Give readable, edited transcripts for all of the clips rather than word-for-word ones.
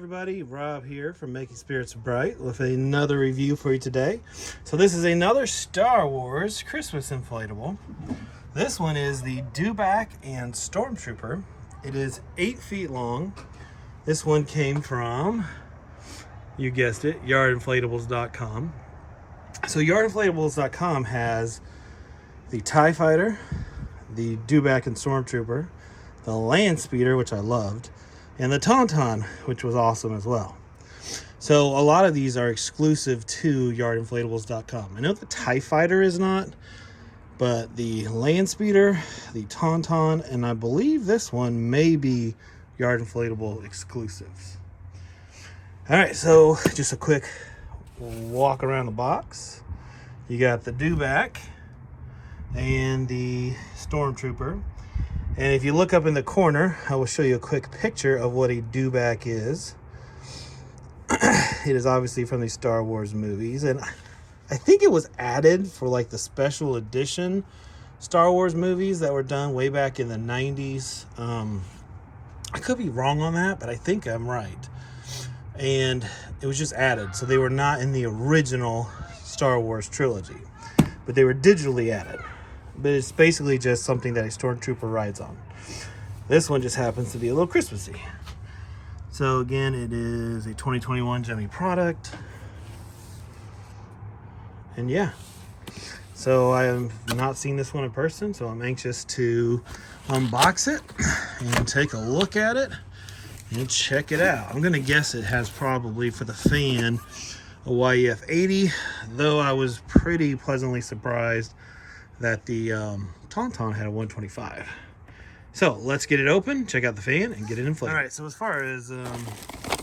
everybody, Rob here from Making Spirits Bright with another review for you today. So this is another Star Wars Christmas inflatable. This one is the Dewback and Stormtrooper. It is 8 feet long. This one came from, you guessed it, yardinflatables.com. So yardinflatables.com has the TIE Fighter, the Dewback and Stormtrooper, the Land Speeder, which I loved, and the Tauntaun, which was awesome as well. So a lot of these are exclusive to yardinflatables.com. I know the TIE Fighter is not, but the Land Speeder, the Tauntaun, and I believe this one may be Yard Inflatable exclusives. All right, so just a quick walk around the box. You got the Dewback and the Stormtrooper. And if you look up in the corner, I will show you a quick picture of what a Dewback is. It is obviously from the Star Wars movies, and I think it was added for like the special edition Star Wars movies that were done way back in the 90s. I could be wrong on that, but I think I'm right. And it was just added, so they were not in the original Star Wars trilogy, but they were digitally added. But it's basically just something that a Stormtrooper rides on. This one just happens to be a little Christmassy. So again, it is a 2021 Gemmy product. And yeah, so I have not seen this one in person, so I'm anxious to unbox it and take a look at it and check it out. I'm gonna guess it has probably, for the fan, a YEF 80, though I was pretty pleasantly surprised that the Tauntaun had a 125. So let's get it open, check out the fan, and get it inflated. All right, so as far as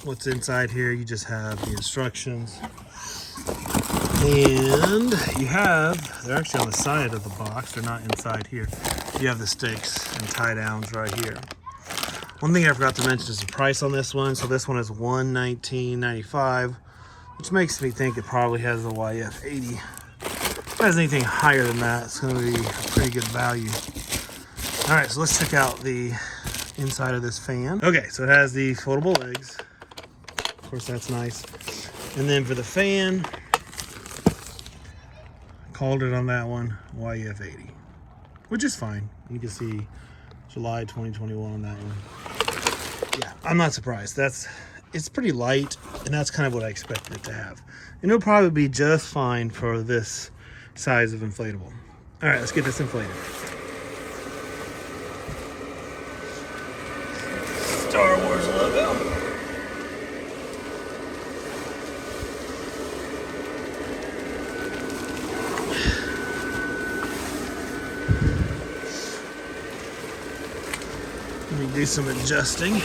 what's inside here, you just have the instructions. And you have, they're actually on the side of the box, they're not inside here. You have the stakes and tie downs right here. One thing I forgot to mention is the price on this one. So this one is $119.95, which makes me think it probably has the YF 80. If it has anything higher than that, it's going to be a pretty good value. All right, so let's check out the inside of this fan. Okay, so it has the foldable legs. Of course, that's nice. And then for the fan, called it on that one, YF 80, which is fine. You can see July 2021 on that one. Yeah, I'm not surprised. It's pretty light, and that's kind of what I expected it to have. And it'll probably be just fine for this size of inflatable. All right, let's get this inflated. Star Wars logo. Let me do some adjusting.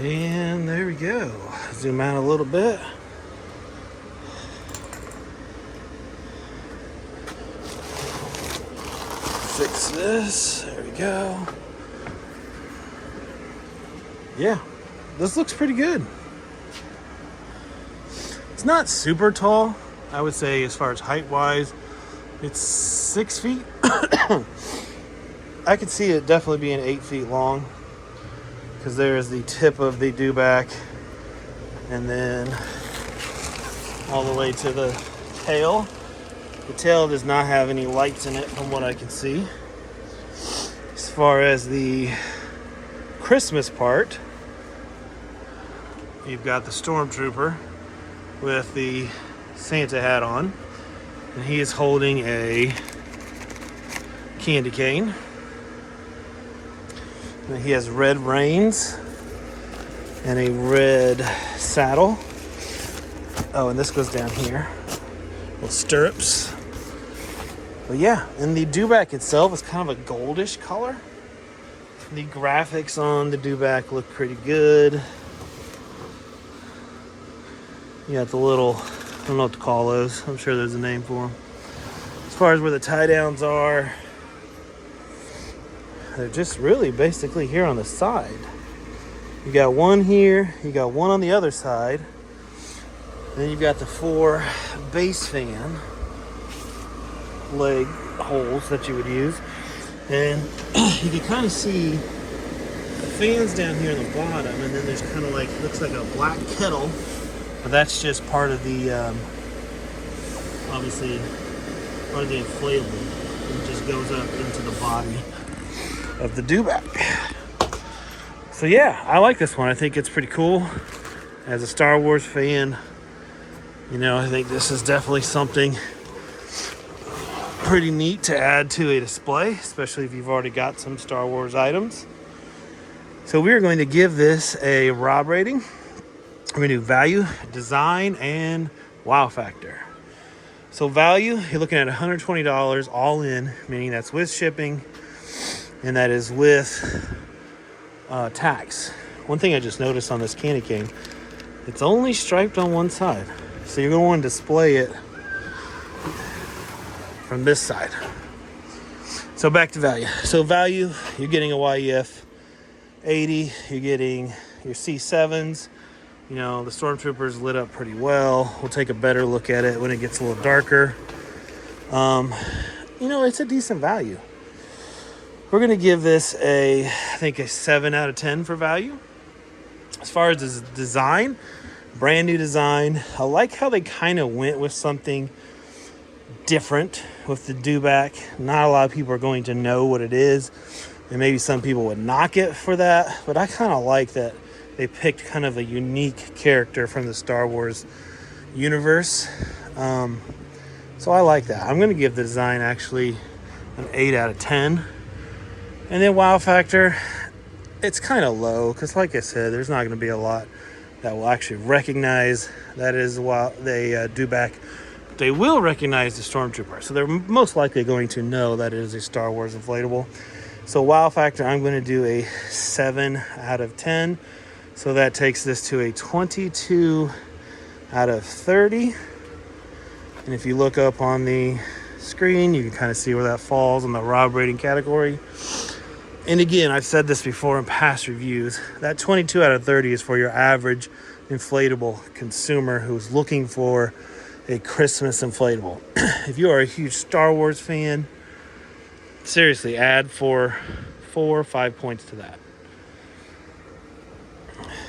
And there we go. Zoom out a little bit. Fix this. There we go. Yeah, this looks pretty good. It's not super tall, I would say, as far as height-wise. It's 6 feet. I could see it definitely being 8 feet long, because there's the tip of the Dewback and then all the way to the tail. The tail does not have any lights in it from what I can see. As far as the Christmas part, you've got the Stormtrooper with the Santa hat on, and he is holding a candy cane. And he has red reins and a red saddle. Oh, and this goes down here. Little stirrups. But yeah, and the Dewback itself is kind of a goldish color. The graphics on the Dewback look pretty good. You got the little, I don't know what to call those. I'm sure there's a name for them. As far as where the tie downs are, they're just really basically here on the side. You got one here, you got one on the other side. Then you've got the 4 base fan leg holes that you would use. And you can kind of see the fans down here on the bottom, and then there's kind of like, looks like a black kettle, but that's just part of the, obviously, part of the inflatable. It just goes up into the body of the Dewback. So yeah, I like this one. I think it's pretty cool. As a Star Wars fan, you know, I think this is definitely something pretty neat to add to a display, especially if you've already got some Star Wars items. So we're going to give this a Rob rating. We're going to do value, design, and wow factor. So value, you're looking at $120 all in, meaning that's with shipping, and that is with tax. One thing I just noticed on this candy cane, it's only striped on one side. So you're going to want to display it from this side. So back to value. So value, you're getting a YEF 80, you're getting your C7s. You know, the Stormtroopers lit up pretty well. We'll take a better look at it when it gets a little darker. You know, it's a decent value. We're going to give this I think a 7 out of 10 for value. As far as the design, brand new design. I like how they kind of went with something different with the Dewback. Not a lot of people are going to know what it is, and maybe some people would knock it for that, but I kind of like that they picked kind of a unique character from the Star Wars universe. So I like that. I'm going to give the design actually an 8 out of 10. And then wow factor, it's kind of low because, like I said, there's not going to be a lot that will actually recognize that is Dewback. They will recognize the Stormtrooper, so they're most likely going to know that it is a Star Wars inflatable. So wow factor, I'm going to do a 7 out of 10. So that takes this to a 22 out of 30. And if you look up on the screen, you can kind of see where that falls in the Rob rating category. And again, I've said this before in past reviews, that 22 out of 30 is for your average inflatable consumer who's looking for a Christmas inflatable. If you are a huge Star Wars fan, seriously, add 4 or 5 points to that.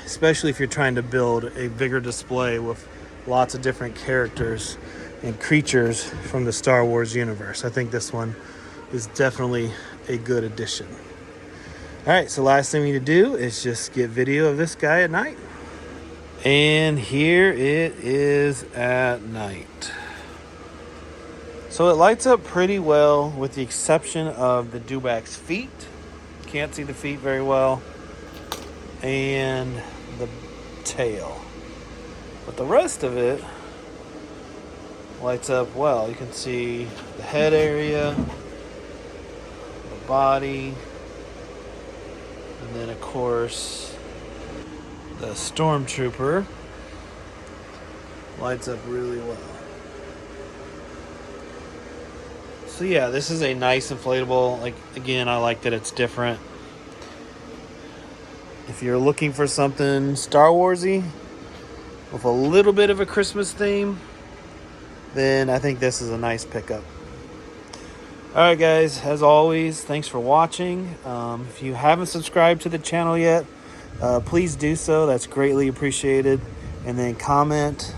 Especially if you're trying to build a bigger display with lots of different characters and creatures from the Star Wars universe. I think this one is definitely a good addition. All right, so last thing we need to do is just get video of this guy at night. And here it is at night. So it lights up pretty well with the exception of the Dewback's feet. Can't see the feet very well. And the tail. But the rest of it lights up well. You can see the head area, the body, and then of course the Stormtrooper lights up really well. So yeah, this is a nice inflatable. Like, again, I like that it's different. If you're looking for something Star Warsy with a little bit of a Christmas theme, then I think this is a nice pickup. Alright guys, as always, thanks for watching. If you haven't subscribed to the channel yet, please do so. That's greatly appreciated. And then comment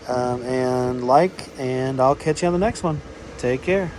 and like, and I'll catch you on the next one. Take care.